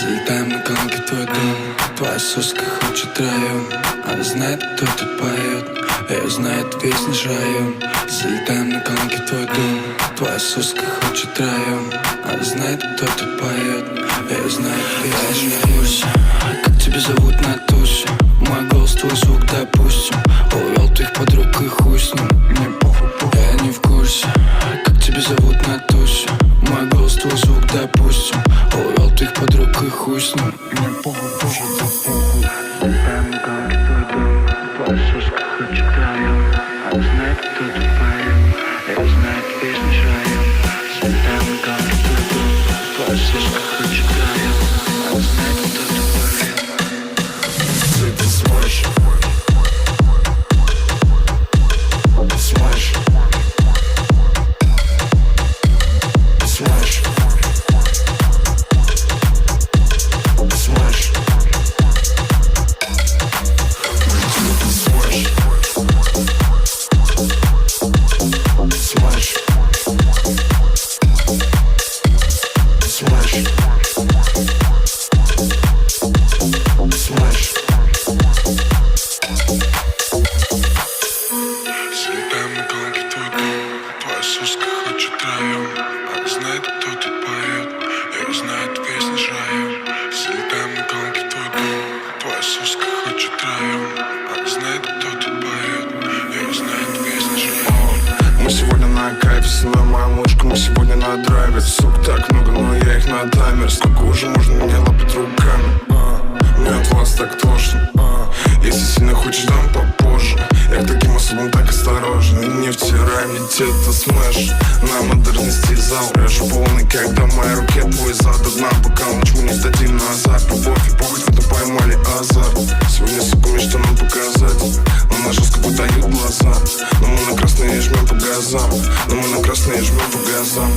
Залетаем на колонки в твой дом. Твоя соска хочет район. Она знает, кто тут поет. Ее знает весь наш район. Залетаем на колонки в твой дом. Твоя соска хочет район. Она знает, кто тут поет. Ее знает весь наш район. Как тебя зовут на тусе? Мой голос, твой звук, допустим. Увел твоих подруг и хуй с ним. Мне похуй, я не в курсе. Как тебя зовут на тусе? Мой голос, твой звук, допустим. Увел твоих подруг и хуй с ним. Мне похуй, похуй, похуй. Залетаем на колонки в твой дом. Твоя соска хочет район. Она знает, кто тут поет. Ее знает весь наш район. Залетаем на колонки в твой дом. Твоя соска хочет район. Она знает, кто тут поет. Ты смоешь. Ты смоешь. Ты смоешь. Ты смоешь. Залетаем на колонки в твой дом. Твоя соска хочет район. Она знает, кто тут поет. Ее знает весь наш район. Залетаем на колонки в твой дом. Твоя соска хочет район. Она знает, кто тут поет. Ее знает весь наш район. Мы сегодня на кайфе, снимай мою мушку. Мы сегодня на драйве. Сук так много, но я их на таймер. Сколько уже можно меня лапать руками? Мне от вас так тошно. Если сильно хочешь, дам попозже. Я к таким особам так осторожен. И не втирай мне это смэш. На модерности зал рэш полный, когда в моей руке твой зад до дна. Пока ночь мы не сдадим назад. Любовь и похоть, в это поймали азарт. Сегодня, сука, мне что нам показать? Но на жестко подают глаза. Но мы на красные жмем по газам. Но мы на красные жмем по газам.